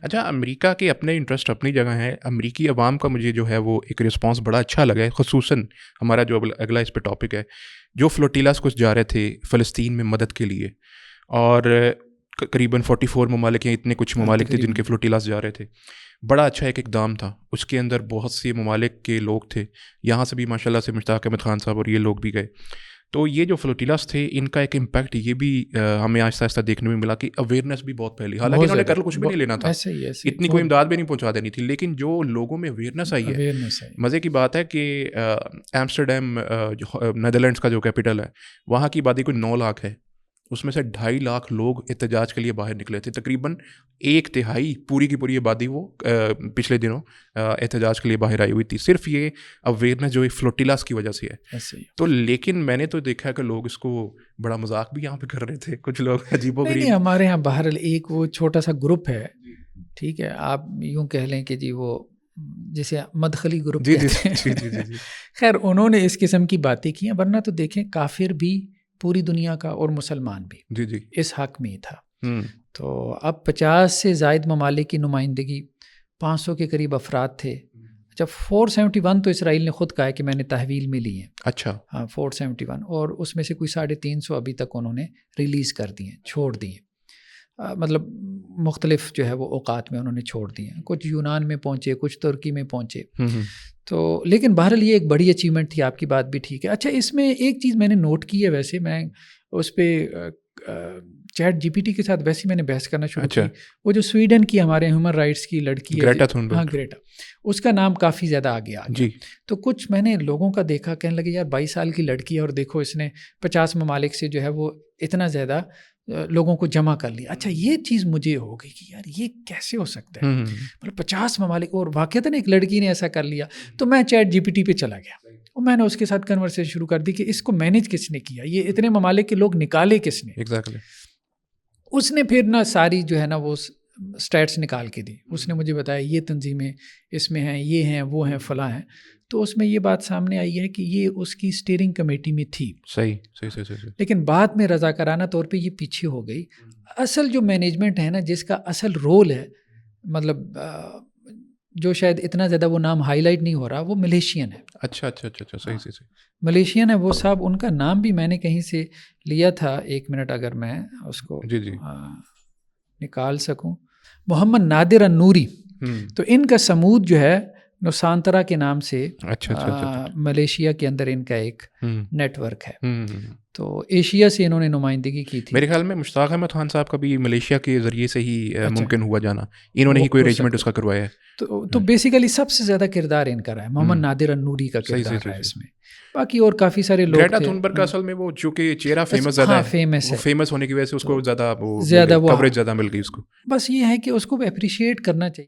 اچھا، امریکہ کے اپنے انٹرسٹ اپنی جگہ ہیں. امریکی عوام کا مجھے جو ہے وہ ایک رسپانس بڑا اچھا لگا ہے، خصوصاً ہمارا جو اگلا اس پہ ٹاپک ہے، جو فلوٹیلاز کچھ جا رہے تھے فلسطین میں مدد کے لیے، اور قریباً 44 ممالک ہیں، اتنے کچھ ممالک تھے جن کے فلوٹیلاز جا رہے تھے. بڑا اچھا ایک اقدام تھا. اس کے اندر بہت سے ممالک کے لوگ تھے، یہاں سے بھی ماشاء اللہ سے مشتاق احمد خان صاحب اور یہ لوگ بھی گئے. تو یہ جو فلوٹیلاز تھے ان کا ایک امپیکٹ یہ بھی ہمیں آہستہ آہستہ دیکھنے میں ملا کہ اویئرنیس بھی بہت پھیلی. حالانکہ انہوں نے کل کچھ بھی نہیں لینا تھا، اتنی کوئی امداد بھی نہیں پہنچا دینی تھی، لیکن جو لوگوں میں اویئرنیس آئی ہے. مزے کی بات ہے کہ ایمسٹرڈیم نیدرلینڈس کا جو کیپٹل ہے، وہاں کی آبادی کوئی 9 لاکھ ہے، اس میں سے 2.5 لاکھ لوگ احتجاج کے لیے باہر نکلے تھے. تقریباً 1/3 پوری کی پوری آبادی وہ پچھلے دنوں احتجاج کے لیے باہر آئی ہوئی تھی. صرف یہ اویئرنیس جو فلوٹیلاز کی وجہ سے ہے. تو لیکن میں نے تو دیکھا کہ لوگ اس کو بڑا مذاق بھی یہاں پہ کر رہے تھے، کچھ لوگ عجیب و غریب. نہیں، ہمارے یہاں باہر ایک وہ چھوٹا سا گروپ ہے، ٹھیک ہے، آپ یوں کہہ لیں کہ جی وہ جسے مدخلی گروپ کہتے ہیں. خیر انہوں نے اس قسم کی باتیں کی ہیں، ورنہ تو دیکھیں کافر بھی پوری دنیا کا اور مسلمان بھی اس حق میں ہی تھا. تو اب 50 سے زائد ممالک کی نمائندگی، 500 کے قریب افراد تھے. جب 471 تو اسرائیل نے خود کہا ہے کہ میں نے تحویل میں لی ہیں. اچھا، ہاں 471، اور اس میں سے کوئی 350 ابھی تک انہوں نے ریلیز کر دی ہیں، چھوڑ دی ہیں. مطلب مختلف جو ہے وہ اوقات میں انہوں نے چھوڑ دی ہیں. کچھ یونان میں پہنچے، کچھ ترکی میں پہنچے. تو لیکن بہرحال یہ ایک بڑی اچیومنٹ تھی. آپ کی بات بھی ٹھیک ہے. اچھا، اس میں ایک چیز میں نے نوٹ کی ہے، ویسے میں اس پہ چیٹ جی پی ٹی کے ساتھ ویسے میں نے بحث کرنا شروع کی. وہ جو سویڈن کی ہمارے ہیومن رائٹس کی لڑکی ہے، ہاں گریٹا، اس کا نام کافی زیادہ آگے آ گیا. تو کچھ میں نے لوگوں کا دیکھا کہنے لگے یار 22 سال کی لڑکی ہے اور دیکھو اس نے 50 ممالک سے جو ہے وہ اتنا زیادہ لوگوں کو جمع کر لیا. اچھا، یہ چیز مجھے ہو گئی کہ یار یہ کیسے ہو سکتا ہے، مطلب 50 ممالک اور واقعتاً ایک لڑکی نے ایسا کر لیا. تو میں چیٹ جی پی ٹی پہ چلا گیا اور میں نے اس کے ساتھ کنورسیشن شروع کر دی کہ اس کو مینیج کس نے کیا، یہ اتنے ممالک کے لوگ نکالے کس نے. اس نے پھر نا ساری جو ہے نا وہ اسٹیٹس نکال کے دی. اس نے مجھے بتایا یہ تنظیمیں اس میں ہیں، یہ ہیں، وہ ہیں، فلاں ہیں. تو اس میں یہ بات سامنے آئی ہے کہ یہ اس کی اسٹیئرنگ کمیٹی میں تھی. صحیح. لیکن بعد میں رضاکارانہ طور پہ یہ پیچھے ہو گئی. اصل جو مینجمنٹ ہے نا، جس کا اصل رول ہے، مطلب جو شاید اتنا زیادہ وہ نام ہائی لائٹ نہیں ہو رہا، وہ ملیشین ہے. اچھا، صحیح. ملیشین ہے وہ صاحب. ان کا نام بھی میں نے کہیں سے لیا تھا، 1 منٹ اگر میں اس کو نکال سکوں. محمد نادر النوری. تو ان کا سمود جو ہے نوسانترا کے نام سے ملیشیا کے اندر ان کا ایک نیٹ ورک ہے. تو ایشیا سے انہوں نے نمائندگی کی تھی. میرے خیال میں مشتاق احمد خان صاحب کا بھی ملیشیا کے ذریعے سے ہی ممکن ہوا جانا، انہوں نے ہی کوئی ارینجمنٹ اس کا کروایا ہے. تو بیسیکلی سب سے زیادہ کردار ان کا رہا ہے، محمد نادر النوری کا کردار رہا ہے اس میں. باقی اور کافی سارے لوگ گریٹا تھنبرگ کا اصل میں وہ چونکہ چہرہ فیمس زیادہ ہے، فیمس ہونے کی وجہ سے اس کو زیادہ کووریج زیادہ مل گئی اس کو. بس یہ ہے کہ اس کو اپریشیٹ کرنا چاہیے.